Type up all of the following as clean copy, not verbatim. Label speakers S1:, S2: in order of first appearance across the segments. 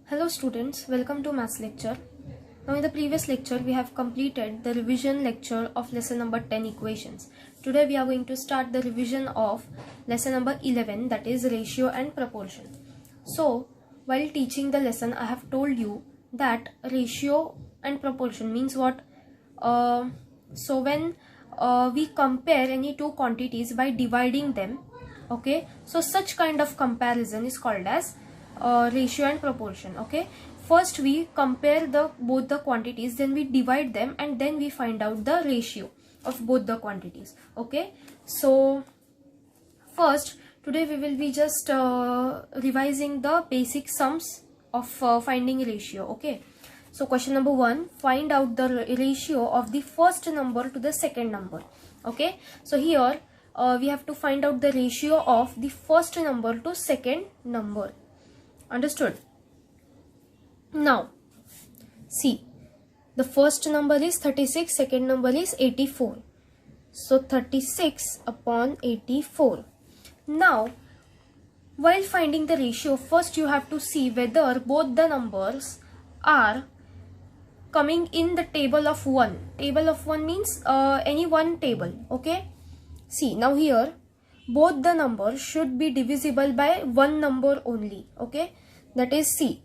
S1: Hello students, welcome to maths lecture. Now in the previous lecture we have completed the revision lecture of lesson number 10 equations. Today we are going to start the revision of lesson number 11, that is ratio and proportion. So while teaching the lesson I have told you that ratio and proportion means what? So when we compare any two quantities by dividing them, okay, so such kind of comparison is called as ratio and proportion. Okay, first we compare both the quantities, then we divide them, and then we find out the ratio of both the quantities. Okay, so first today we will be just revising the basic sums of finding ratio. Okay, so question number 1, find out the ratio of the first number to the second number. Okay, so here we have to find out the ratio of the first number to second number. Understood? Now see, the first number is 36, second number is 84. So 36 upon 84. Now while finding the ratio, first you have to see whether both the numbers are coming in the table of 1. Table of 1 means any one table. Okay, see, now here both the numbers should be divisible by one number only. Okay, that is, see,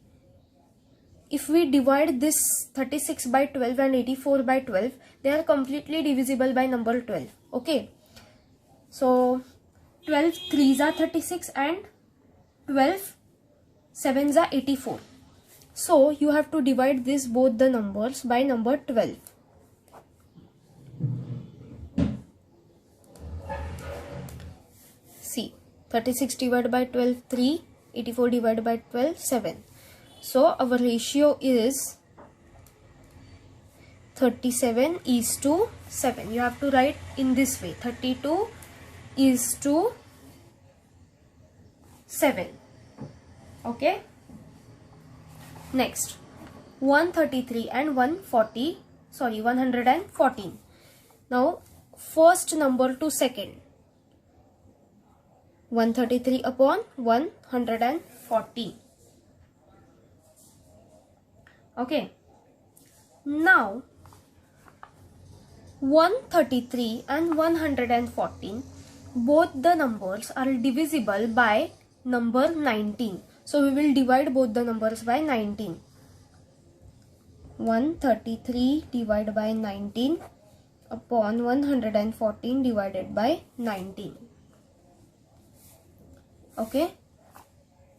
S1: if we divide this 36 by 12 and 84 by 12, they are completely divisible by number 12. Okay, so 12 3s are 36 and 12 7s are 84. So you have to divide this both the numbers by number 12. See, 36 divided by 12 3, 84 divided by 12 7. So our ratio is 37 is to 7. You have to write in this way, 32 is to 7. Okay, next 133 and 114. Now first number to second, 133 upon 114. Okay, now 133 and 114, both the numbers are divisible by number 19. So we will divide both the numbers by 19. 133 divided by 19 upon 114 divided by 19. Okay,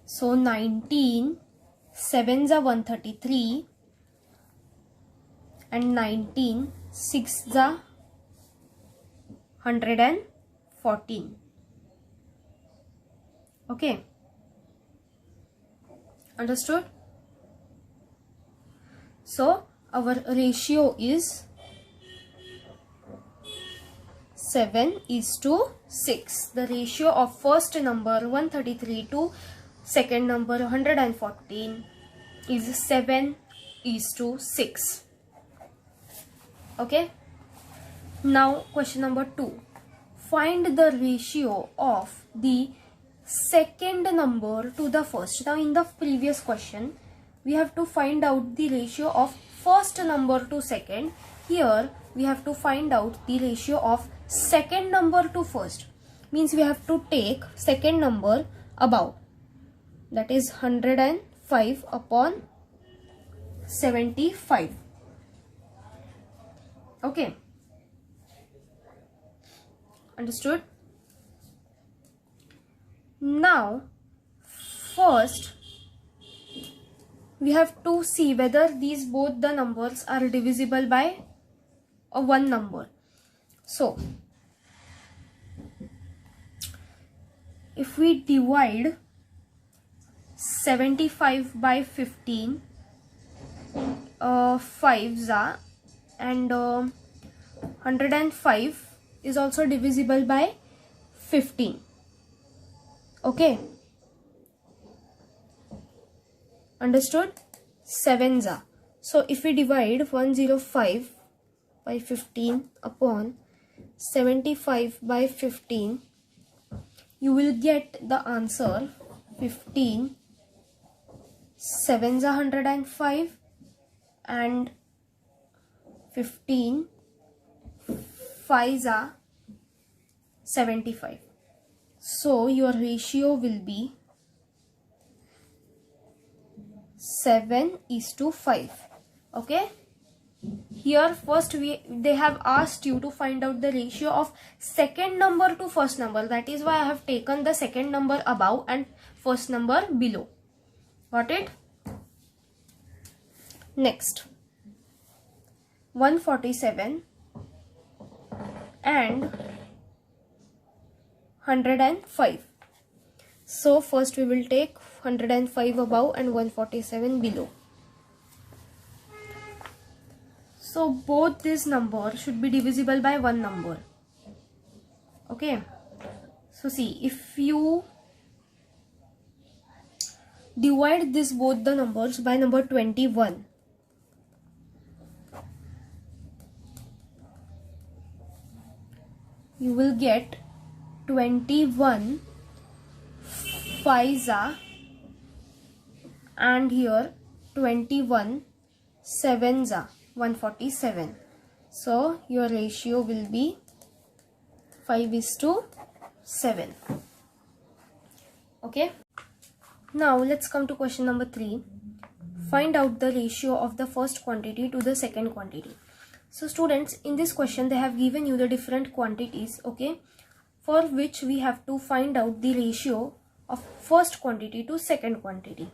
S1: so 19 7s are 133 and 19 6s are 114. Okay, understood? So our ratio is 7 is to 6. The ratio of first number 133 to second number 114 is 7 is to 6. Okay, now question number 2, find the ratio of the second number to the first. Now in the previous question we have to find out the ratio of first number to second. Here we have to find out the ratio of second number to first. Means we have to take second number above, that is 105 upon 75. Okay, understood? Now first we have to see whether these both the numbers are divisible by one number. So if we divide 75 by 15, 5s are, and 105 is also divisible by 15. Okay, understood? 7s are. So if we divide 105 by 15 upon 75 by 15, you will get the answer 15 7s are 105 and 15 5s are 75. So your ratio will be 7:5. Okay. Here first they have asked you to find out the ratio of second number to first number. That is why I have taken the second number above and first number below. Got it? Next, 147 and 105. So first we will take 105 above and 147 below. So both these numbers should be divisible by one number. Okay. So see, if you divide this both the numbers by number 21, you will get 21 5s are and here 21 7s are 147. So your ratio will be 5:7. Okay. Now let's come to question number 3. Find out the ratio of the first quantity to the second quantity. So students, in this question they have given you the different quantities, okay, for which we have to find out the ratio of first quantity to second quantity.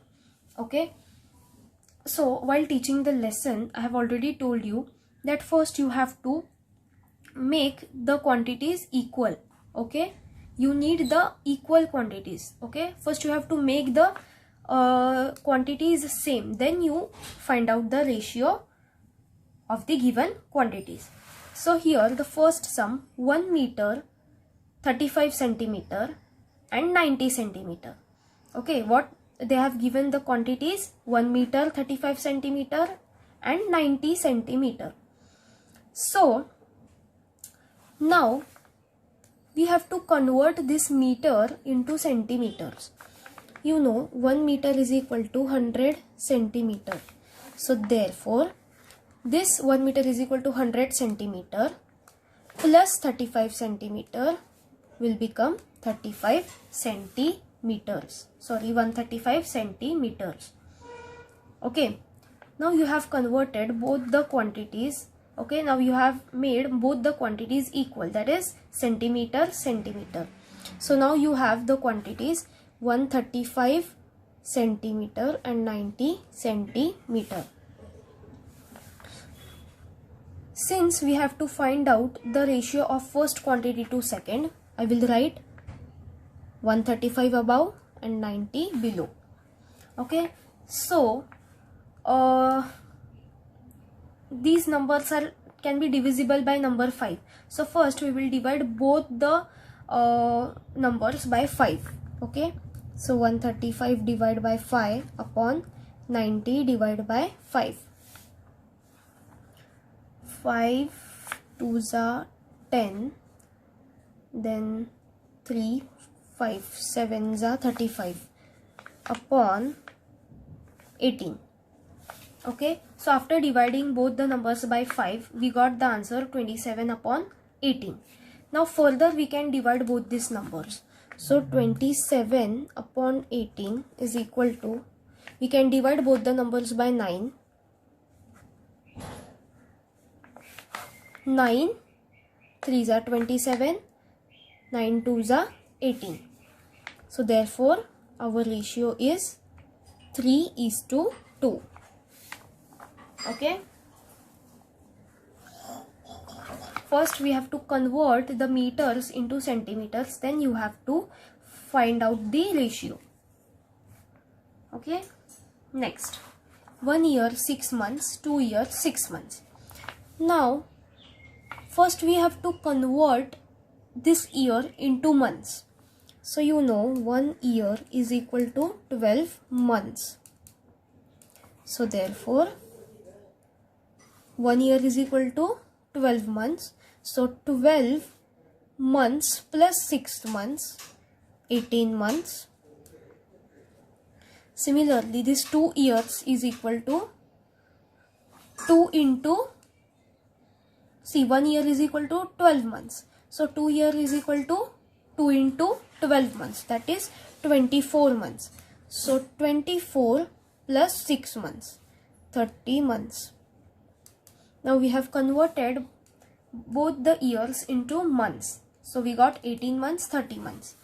S1: Okay. So while teaching the lesson, I have already told you that first you have to make the quantities equal. Okay, you need the equal quantities. Okay, first you have to make the quantities same, then you find out the ratio of the given quantities. So here the first sum, 1 meter 35 centimeter and 90 centimeter. Okay, what they have given the quantities, 1 meter 35 centimeter and 90 centimeter. So now we have to convert this meter into centimeters. You know 1 meter is equal to 100 centimeter. So therefore this 1 meter is equal to 100 centimeter plus 35 centimeter will become 35 centimeters. Sorry, 135 centimeters. Okay. Now you have converted both the quantities. Okay. Now you have made both the quantities equal. That is centimeter, centimeter. So now you have the quantities 135 centimeter and 90 centimeter. Since we have to find out the ratio of first quantity to second, I will write 135 above and 90 below. Okay, so these numbers can be divisible by number 5. So first we will divide both the numbers by 5. Okay, so 135 divided by 5 upon 90 divided by 5. 5 2s are 10, then 3 5 7s are 35 upon 18. Okay, so after dividing both the numbers by 5, we got the answer 27 upon 18. Now further we can divide both these numbers. So 27 upon 18 is equal to, we can divide both the numbers by 9. 9 3s are 27, 9 2s are 18. So therefore our ratio is 3:2. Okay. First we have to convert the meters into centimeters, then you have to find out the ratio. Okay. Next, 1 year 6 months, 2 years 6 months. Now first we have to convert this year into months. So you know 1 year is equal to 12 months. So therefore 1 year is equal to 12 months. So 12 months plus 6 months, 18 months. Similarly, this 2 years is equal to 2 into, see, 1 year is equal to 12 months. So 2 year is equal to 2 into 12 months, that is 24 months. So 24 plus 6 months, 30 months. Now we have converted both the years into months. So we got 18 months, 30 months.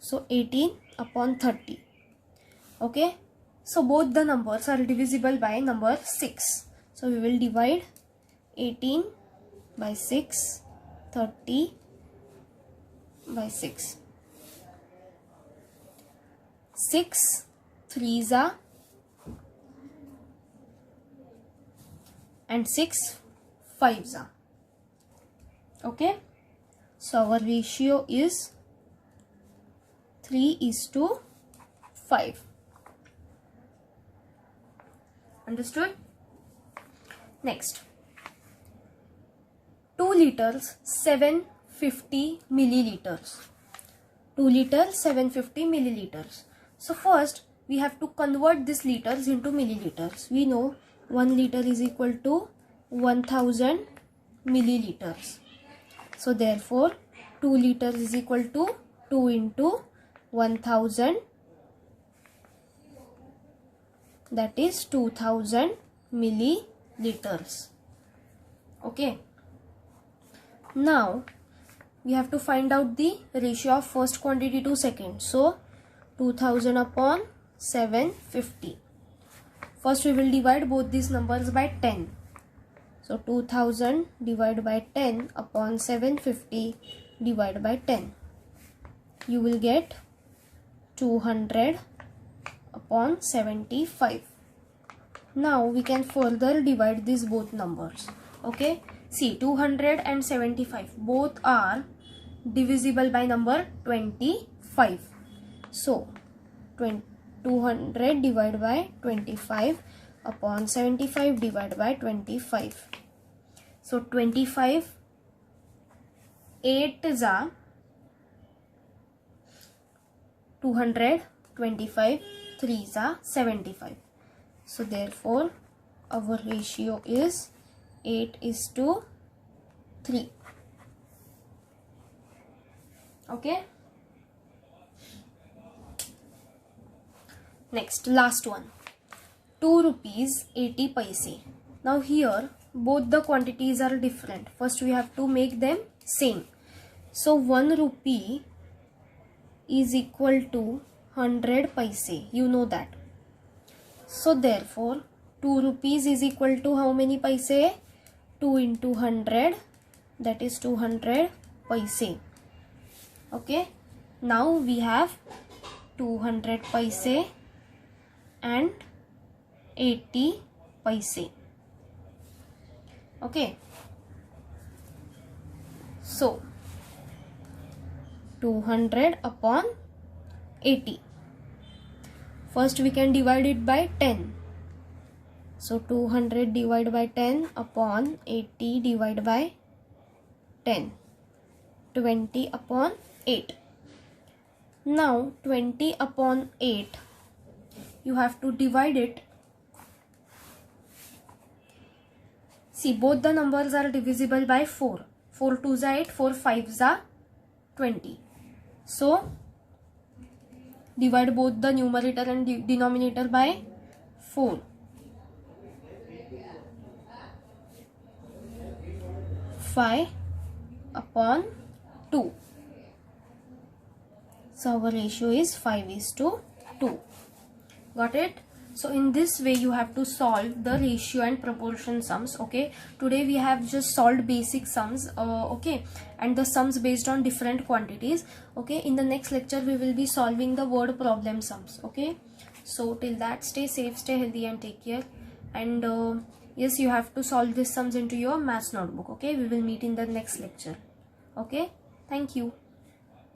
S1: So 18 upon 30. Okay. So both the numbers are divisible by number 6. So we will divide 18 by 6, 30 by 6. 6 threes are and 6 fives are. Okay. So our ratio is 3:5. Understood? Next, 2 liters 750 milliliters. 2 liters 750 milliliters. So first we have to convert these liters into milliliters. We know 1 liter is equal to 1000 milliliters. So therefore 2 liters is equal to 2 into 1000, that is 2000 milliliters. Okay. Now we have to find out the ratio of first quantity to second. So 2000 upon 750. First we will divide both these numbers by 10. So 2000 divided by 10 upon 750 divided by 10. You will get 200 upon 75. Now we can further divide these both numbers. Okay. See, 200 and 75 both are divisible by number 25. So 200 divided by 25 upon 75 divided by 25. So 25 8 is a 200, 25 3 is a 75. So therefore our ratio is 8:3. Okay. Next, last one, 2 rupees 80 paise. Now here both the quantities are different. First we have to make them same. So 1 rupee is equal to 100 paise. You know that. So therefore 2 rupees is equal to how many paise? 2 into 100, that is 200 paise. Okay. Now we have 200 paise and 80 paise. Okay. So 200 upon 80. First we can divide it by 10. So 200 divided by 10 upon 80 divided by 10. 20 upon 8. Now 20 upon 8, you have to divide it. See, both the numbers are divisible by 4. 4 2s are 8, 4 5s are 20. So divide both the numerator and denominator by 4. 5 upon 2. So our ratio is 5:2. Got it? So in this way you have to solve the ratio and proportion sums. Okay, today we have just solved basic sums, okay, and the sums based on different quantities. Okay, in the next lecture we will be solving the word problem sums. Okay, so till that, stay safe, stay healthy and take care. And yes, you have to solve these sums into your maths notebook. Okay, we will meet in the next lecture. Okay, thank you.